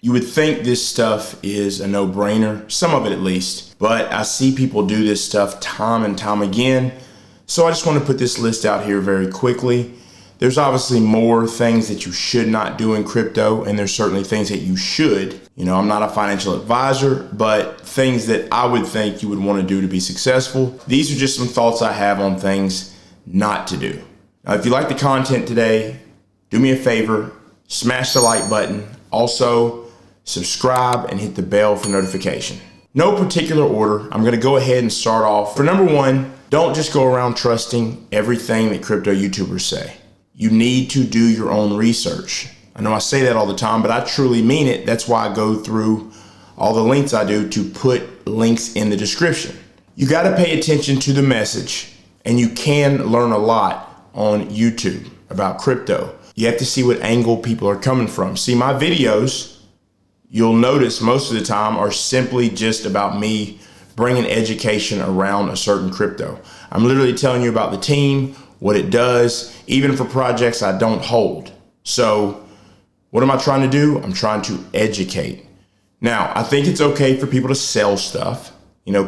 You would think this stuff is a no-brainer, some of it at least, but I see people do this stuff time and time again. So I just want to put this list out here very quickly. There's obviously more things that you should not do in crypto, and there's certainly things that you should. I'm not a financial advisor, but things that I would think you would want to do to be successful. These are just some thoughts I have on things not to do. Now, if you like the content today, do me a favor, smash the like button. Also, subscribe and hit the bell for notification. No particular order. I'm going to go ahead and start off. For number one, don't just go around trusting everything that crypto YouTubers say. You need to do your own research. I know I say that all the time, but I truly mean it. That's why I go through all the links I do to put links in the description. You got to pay attention to the message, and you can learn a lot on YouTube about crypto. You have to see what angle people are coming from. See, my videos, you'll notice most of the time are simply just about me bringing education around a certain crypto. I'm literally telling you about the team, what it does, even for projects I don't hold. So what am I trying to do? I'm trying to educate. Now, I think it's okay for people to sell stuff.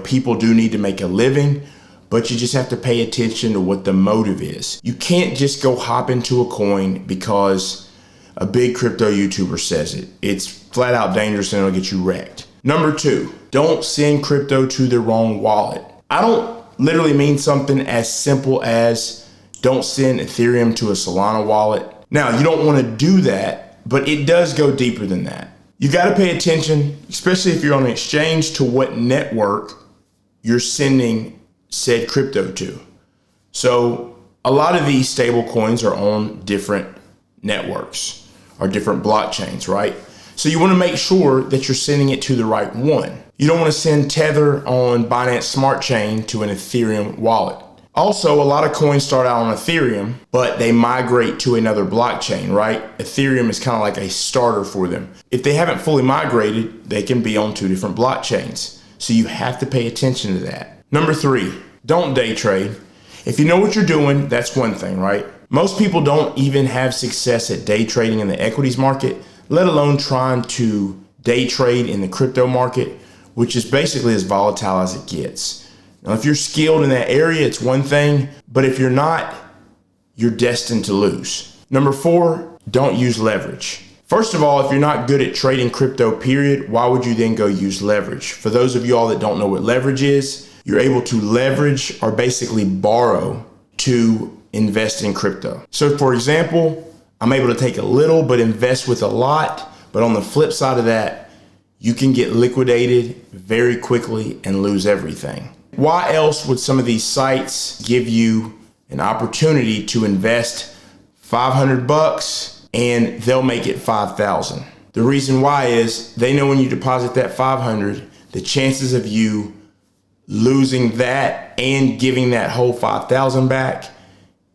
People do need to make a living, but you just have to pay attention to what the motive is. You can't just go hop into a coin because a big crypto YouTuber says it. It's flat out dangerous and it'll get you wrecked. Number two, don't send crypto to the wrong wallet. I don't literally mean something as simple as don't send Ethereum to a Solana wallet. Now, you don't want to do that, but it does go deeper than that. You got to pay attention, especially if you're on an exchange, to what network you're sending said crypto to. So a lot of these stable coins are on different networks or different blockchains, right? So you want to make sure that you're sending it to the right one. You don't want to send Tether on Binance Smart Chain to an Ethereum wallet. Also, a lot of coins start out on Ethereum, but they migrate to another blockchain, right? Ethereum is kind of like a starter for them. If they haven't fully migrated, they can be on two different blockchains. So you have to pay attention to that. Number three, don't day trade. If you know what you're doing, that's one thing, right? Most people don't even have success at day trading in the equities market, let alone trying to day trade in the crypto market, which is basically as volatile as it gets. Now, if you're skilled in that area, it's one thing, but if you're not, you're destined to lose. Number four, don't use leverage. First of all, if you're not good at trading crypto, period, why would you then go use leverage? For those of you all that don't know what leverage is, you're able to leverage or basically borrow to invest in crypto. So for example, I'm able to take a little but invest with a lot, but on the flip side of that, you can get liquidated very quickly and lose everything. Why else would some of these sites give you an opportunity to invest $500 and they'll make it 5,000? The reason why is they know when you deposit that 500, the chances of you losing that and giving that whole 5,000 back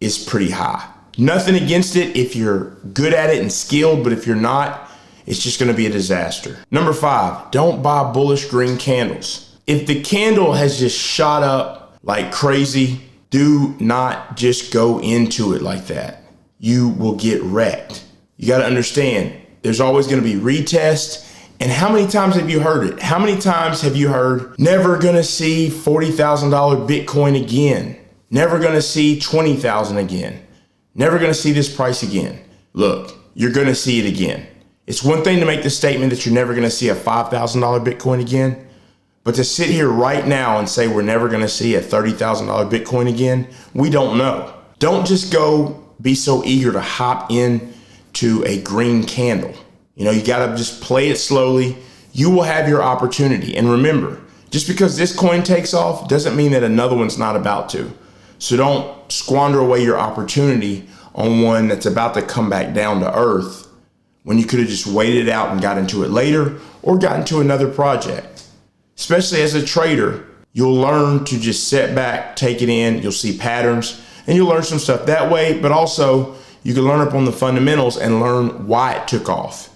is pretty high. Nothing against it if you're good at it and skilled, but if you're not, it's just going to be a disaster. Number five, don't buy bullish green candles. If the candle has just shot up like crazy, do not just go into it like that. You will get wrecked. You got to understand, there's always going to be retest. And how many times have you heard it? How many times have you heard, never going to see $40,000 Bitcoin again? Never going to see 20,000 again. Never going to see this price again. Look, you're going to see it again. It's one thing to make the statement that you're never going to see a $5,000 Bitcoin again. But to sit here right now and say we're never going to see a $30,000 Bitcoin again, we don't know. Don't just go be so eager to hop in to a green candle. You got to just play it slowly. You will have your opportunity. And remember, just because this coin takes off doesn't mean that another one's not about to. So don't squander away your opportunity on one that's about to come back down to earth when you could have just waited it out and got into it later or got into another project. Especially as a trader, you'll learn to just sit back, take it in, you'll see patterns, and you'll learn some stuff that way, but also you can learn up on the fundamentals and learn why it took off.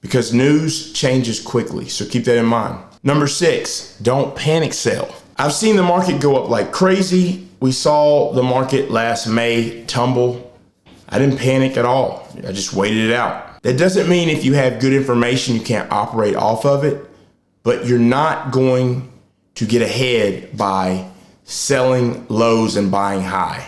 Because news changes quickly, so keep that in mind. Number six, don't panic sell. I've seen the market go up like crazy. We saw the market last May tumble. I didn't panic at all. I just waited it out. That doesn't mean if you have good information, you can't operate off of it, but you're not going to get ahead by selling lows and buying high.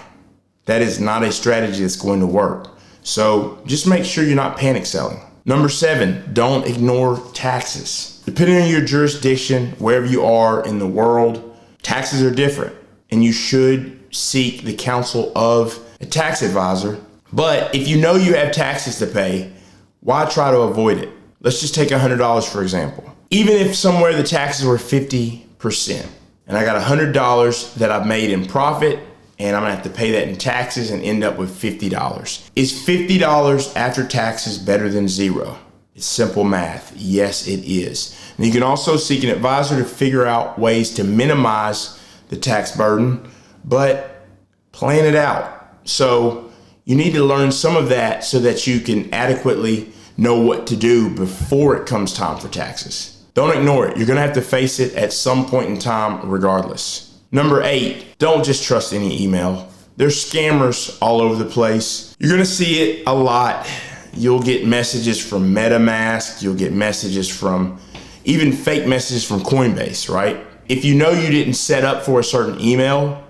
That is not a strategy that's going to work. So just make sure you're not panic selling. Number 7, don't ignore taxes. Depending on your jurisdiction, wherever you are in the world, taxes are different, and you should seek the counsel of a tax advisor. But if you know you have taxes to pay, why try to avoid it? Let's just take $100 for example. Even if somewhere the taxes were 50%, and I got $100 that I've made in profit, and I'm gonna have to pay that in taxes and end up with $50. Is $50 after taxes better than zero? It's simple math. Yes, it is. And you can also seek an advisor to figure out ways to minimize the tax burden, but plan it out. So you need to learn some of that so that you can adequately know what to do before it comes time for taxes. Don't ignore it. You're gonna have to face it at some point in time regardless. Number 8, don't just trust any email. There's scammers all over the place. You're gonna see it a lot. You'll get messages from MetaMask. You'll get messages from, even fake messages from Coinbase, right? If you know you didn't set up for a certain email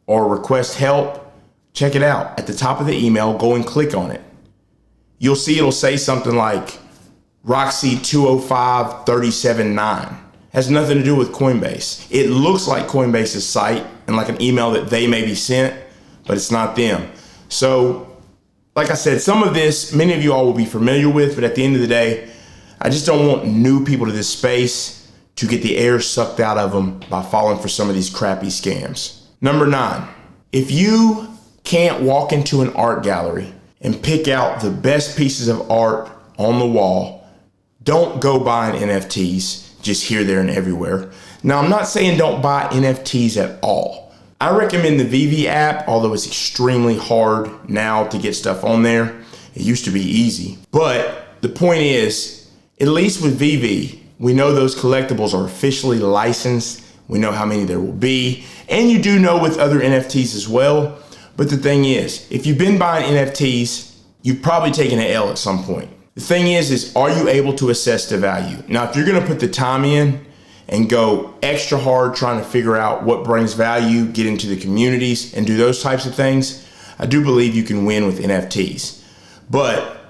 or request help, check it out. At the top of the email, go and click on it. You'll see it'll say something like Roxy 205-379. Has nothing to do with Coinbase. It looks like Coinbase's site and like an email that they maybe sent, but it's not them. So, like I said, some of this, many of you all will be familiar with, but at the end of the day, I just don't want new people to this space to get the air sucked out of them by falling for some of these crappy scams. Number 9, if you can't walk into an art gallery and pick out the best pieces of art on the wall, don't go buying NFTs just here, there, and everywhere. Now, I'm not saying don't buy NFTs at all. I recommend the VV app, although it's extremely hard now to get stuff on there. It used to be easy. But the point is, at least with VV, we know those collectibles are officially licensed. We know how many there will be. And you do know with other NFTs as well. But the thing is, if you've been buying NFTs, you've probably taken an L at some point. The thing is are you able to assess the value? Now, if you're gonna put the time in and go extra hard trying to figure out what brings value, get into the communities and do those types of things, I do believe you can win with NFTs. But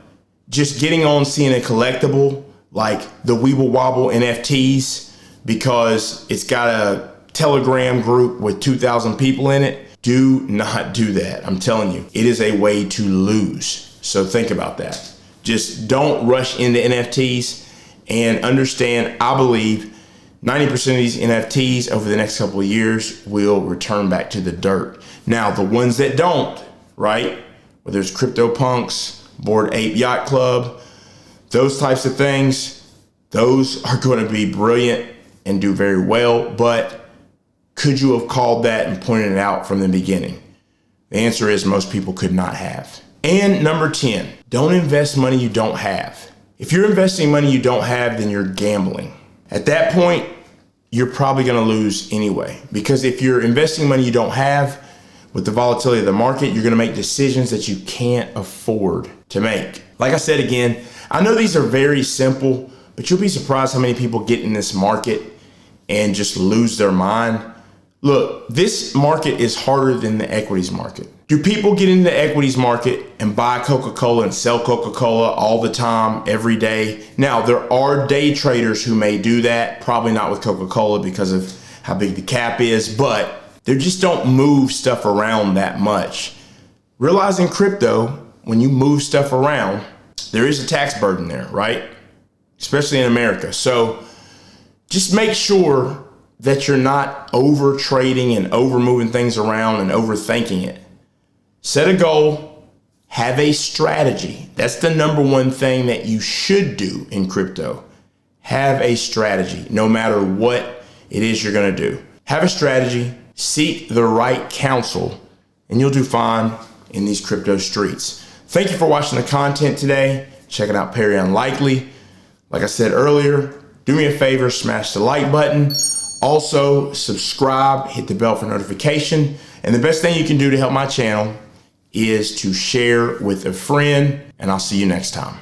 just getting on seeing a collectible like the Weeble Wobble NFTs because it's got a Telegram group with 2,000 people in it, do not do that. I'm telling you, it is a way to lose. So think about that. Just don't rush into NFTs and understand, I believe 90% of these NFTs over the next couple of years will return back to the dirt. Now, the ones that don't, right? Whether it's CryptoPunks, Bored Ape Yacht Club, those types of things, those are going to be brilliant and do very well. But could you have called that and pointed it out from the beginning? The answer is most people could not have. And number 10, don't invest money you don't have. If you're investing money you don't have, then you're gambling. At that point, you're probably gonna lose anyway. Because if you're investing money you don't have, with the volatility of the market, you're gonna make decisions that you can't afford to make. Like I said again, I know these are very simple, but you'll be surprised how many people get in this market and just lose their mind. Look, this market is harder than the equities market. Do people get into the equities market and buy Coca-Cola and sell Coca-Cola all the time, every day? Now, there are day traders who may do that, probably not with Coca-Cola because of how big the cap is, but they just don't move stuff around that much. Realize in crypto, when you move stuff around, there is a tax burden there, right? Especially in America. So just make sure that you're not over trading and over moving things around and overthinking it. Set a goal, have a strategy. That's the number one thing that you should do in crypto. Have a strategy, no matter what it is you're gonna do. Have a strategy, seek the right counsel, and you'll do fine in these crypto streets. Thank you for watching the content today. Checking out Perry Unlikely. Like I said earlier, do me a favor, smash the like button. Also, subscribe, hit the bell for notification. And the best thing you can do to help my channel is to share with a friend, and I'll see you next time.